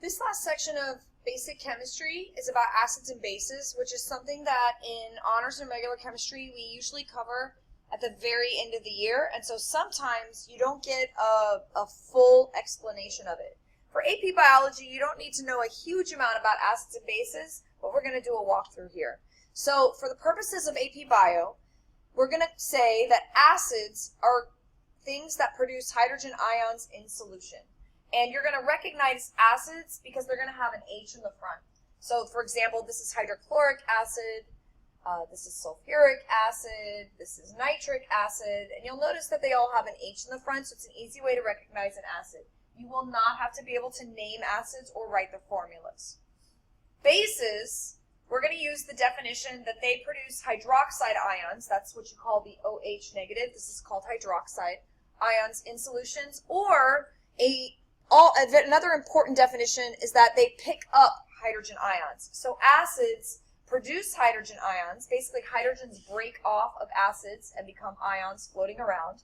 This last section of basic chemistry is about acids and bases, which is something that in honors and regular chemistry we usually cover at the very end of the year, and so sometimes you don't get a full explanation of it. For AP Biology, you don't need to know a huge amount about acids and bases, but we're going to do a walkthrough here. So for the purposes of AP Bio, we're going to say that acids are things that produce hydrogen ions in solution. And you're going to recognize acids because they're going to have an H in the front. So, for example, this is hydrochloric acid, this is sulfuric acid, this is nitric acid, and you'll notice that they all have an H in the front, so it's an easy way to recognize an acid. You will not have to be able to name acids or write the formulas. Bases, we're going to use the definition that they produce hydroxide ions, that's what you call the OH negative, this is called hydroxide ions in solutions, or another important definition is that they pick up hydrogen ions. So acids produce hydrogen ions. Basically, hydrogens break off of acids and become ions floating around.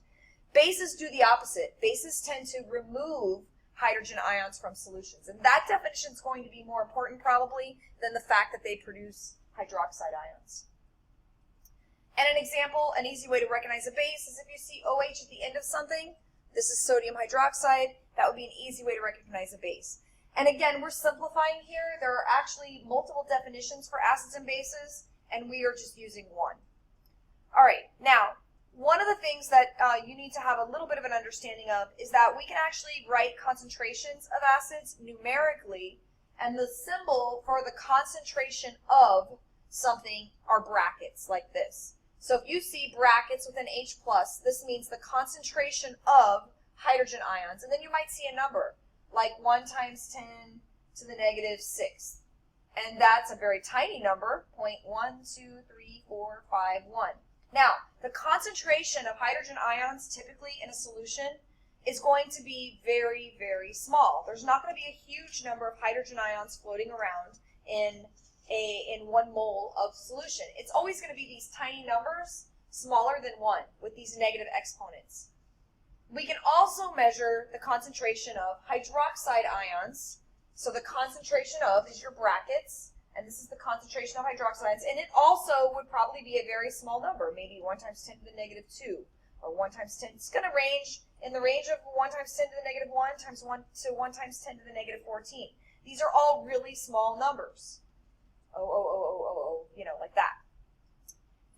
Bases do the opposite. Bases tend to remove hydrogen ions from solutions. And that definition is going to be more important probably than the fact that they produce hydroxide ions. And an example, an easy way to recognize a base is if you see OH at the end of something, this is sodium hydroxide, that would be an easy way to recognize a base. And again, we're simplifying here. There are actually multiple definitions for acids and bases, and we are just using one. All right, now, one of the things that you need to have a little bit of an understanding of is that we can actually write concentrations of acids numerically, and the symbol for the concentration of something are brackets like this. So if you see brackets with an H+, this means the concentration of hydrogen ions, and then you might see a number like 1 times 10 to the negative 6, and that's a very tiny number, 0.1234551. Now, the concentration of hydrogen ions typically in a solution is going to be very, very small. There's not going to be a huge number of hydrogen ions floating around in 1 mole of solution. It's always going to be these tiny numbers, smaller than 1, with these negative exponents. We can also measure the concentration of hydroxide ions. So the concentration of is your brackets, and this is the concentration of hydroxide ions, and it also would probably be a very small number, maybe 1 times 10 to the negative 2, or 1 times 10. It's going to range in the range of 1 times 10 to the negative 1 times 1 to 1 times 10 to the negative 14. These are all really small numbers. Like that.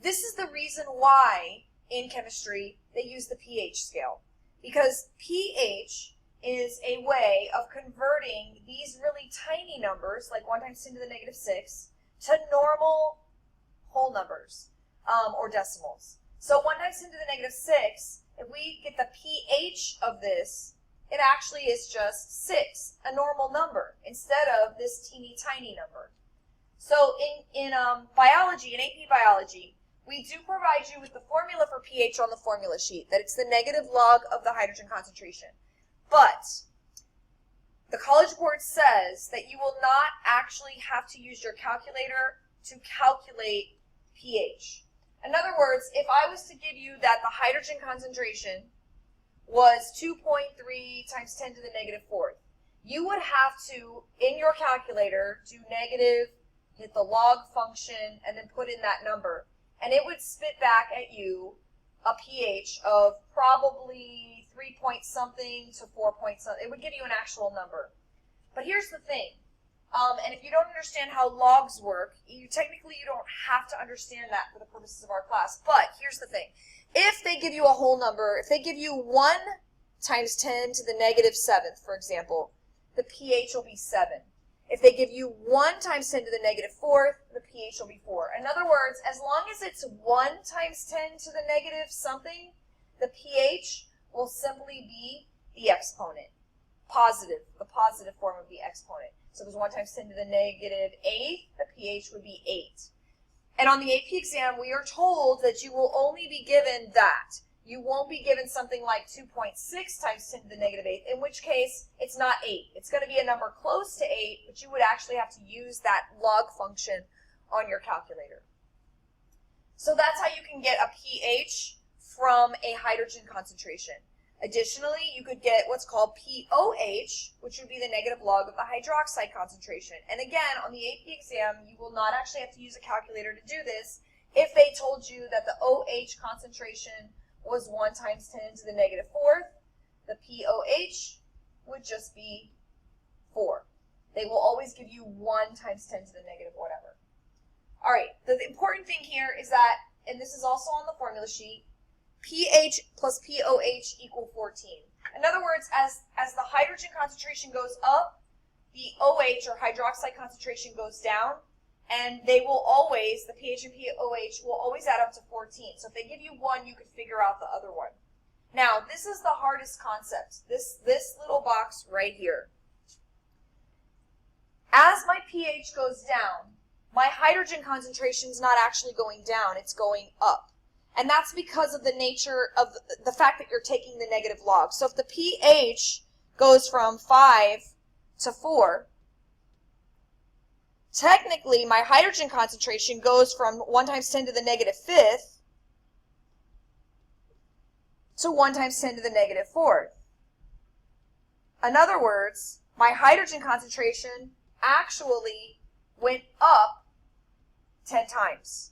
This is the reason why in chemistry they use the pH scale. Because pH is a way of converting these really tiny numbers, like 1 times 10 to the negative 6, to normal whole numbers, or decimals. So 1 times 10 to the negative 6, if we get the pH of this, it actually is just 6, a normal number, instead of this teeny tiny number. So in biology, in AP Biology, we do provide you with the formula for pH on the formula sheet, that it's the negative log of the hydrogen concentration. But the College Board says that you will not actually have to use your calculator to calculate pH. In other words, if I was to give you that the hydrogen concentration was 2.3 times 10 to the negative 4th, you would have to, in your calculator, do negative, hit the log function, and then put in that number. And it would spit back at you a pH of probably 3 point something to 4 point something. It would give you an actual number. But here's the thing. And if you don't understand how logs work, technically you don't have to understand that for the purposes of our class. But here's the thing. If they give you a whole number, if they give you 1 times 10 to the negative 7th, for example, the pH will be 7. If they give you 1 times 10 to the negative 4th, the pH will be 4. In other words, as long as it's 1 times 10 to the negative something, the pH will simply be the exponent. Positive, the positive form of the exponent. So if it's 1 times 10 to the negative 8th, the pH would be 8. And on the AP exam, we are told that you will only be given that. You won't be given something like 2.6 times 10 to the negative 8th, in which case it's not 8. It's going to be a number close to 8, but you would actually have to use that log function on your calculator. So that's how you can get a pH from a hydrogen concentration. Additionally, you could get what's called POH, which would be the negative log of the hydroxide concentration. And again, on the AP exam, you will not actually have to use a calculator to do this if they told you that the OH concentration was 1 times 10 to the negative 4th. The POH would just be 4. They will always give you 1 times 10 to the negative whatever. All right, the important thing here is that, and this is also on the formula sheet, pH plus POH equal 14. In other words, as the hydrogen concentration goes up, the OH or hydroxide concentration goes down, and they will always, the pH and POH will always add up to 14. So if they give you 1, you could figure out the other one. Now, this is the hardest concept, this little box right here. As my pH goes down, my hydrogen concentration is not actually going down, it's going up. And that's because of the nature of the fact that you're taking the negative log. So if the pH goes from 5 to 4, technically my hydrogen concentration goes from 1 times 10 to the negative 5th to 1 times 10 to the negative 4th. In other words, my hydrogen concentration actually went up 10 times.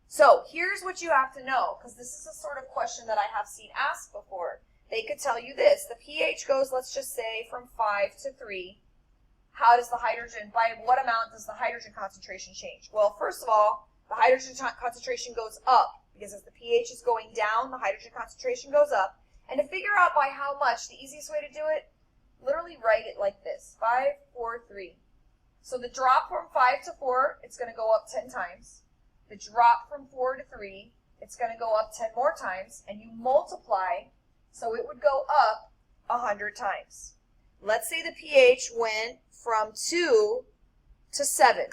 So here's what you have to know, because this is a sort of question that I have seen asked before. They could tell you this: the pH goes, let's just say, from 5 to 3. How does the hydrogen, by what amount does the hydrogen concentration change? Well, first of all, the hydrogen concentration goes up, because as the pH is going down, the hydrogen concentration goes up. And to figure out by how much, the easiest way to do it, literally write it like this: 5, 4, 3. So the drop from 5 to 4, it's going to go up 10 times. The drop from 4 to 3, it's going to go up 10 more times, and you multiply, so it would go up 100 times. Let's say the pH went from 2 to 7.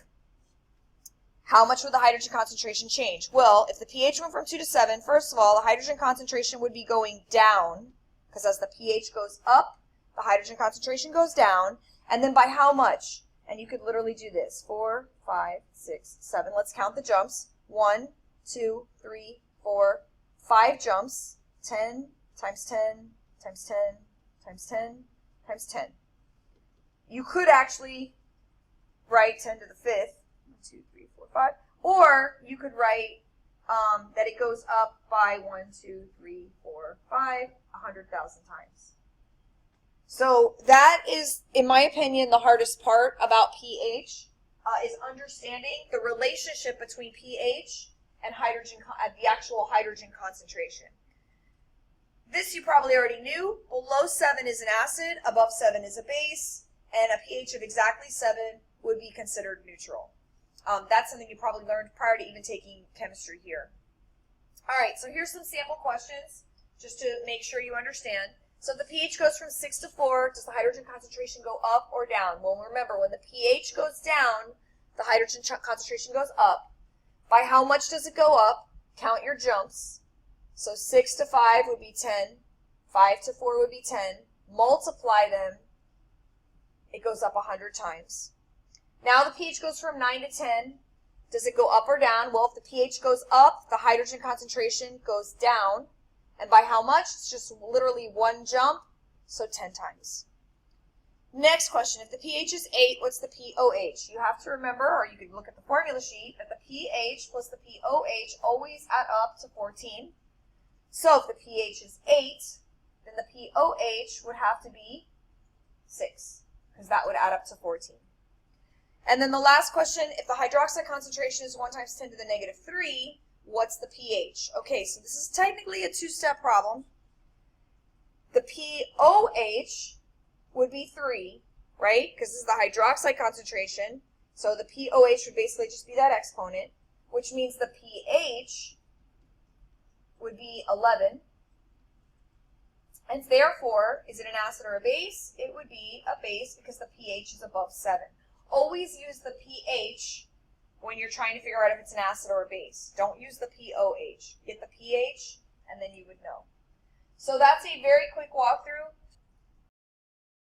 How much would the hydrogen concentration change? Well, if the pH went from 2 to 7, first of all, the hydrogen concentration would be going down, because as the pH goes up, the hydrogen concentration goes down, and then by how much? And you could literally do this: 4, 5, 6, 7. Let's count the jumps. 1, 2, 3, 4, 5 jumps. 10 times 10 times 10 times 10 times 10. You could actually write 10 to the 5th. 1, 2, 3, 4, 5. Or you could write that it goes up by 1, 2, 3, 4, 5, 100,000 times. So that is, in my opinion, the hardest part about pH, is understanding the relationship between pH and hydrogen, the actual hydrogen concentration. This you probably already knew. Below 7 is an acid, above 7 is a base, and a pH of exactly 7 would be considered neutral. That's something you probably learned prior to even taking chemistry here. All right, so here's some sample questions just to make sure you understand. So if the pH goes from 6 to 4, does the hydrogen concentration go up or down? Well, remember, when the pH goes down, the hydrogen concentration goes up. By how much does it go up? Count your jumps. So 6 to 5 would be 10. 5 to 4 would be 10. Multiply them. It goes up 100 times. Now the pH goes from 9 to 10. Does it go up or down? Well, if the pH goes up, the hydrogen concentration goes down. And by how much? It's just literally one jump, so 10 times. Next question, if the pH is 8, what's the POH? You have to remember, or you can look at the formula sheet, that the pH plus the POH always add up to 14. So if the pH is 8, then the POH would have to be 6, because that would add up to 14. And then the last question, if the hydroxide concentration is 1 times 10 to the negative 3, what's the pH? Okay, so this is technically a two-step problem. The POH would be 3, right? Because this is the hydroxide concentration. So the POH would basically just be that exponent, which means the pH would be 11. And therefore, is it an acid or a base? It would be a base because the pH is above 7. Always use the pH when you're trying to figure out if it's an acid or a base. Don't use the POH. Get the pH, and then you would know. So that's a very quick walkthrough.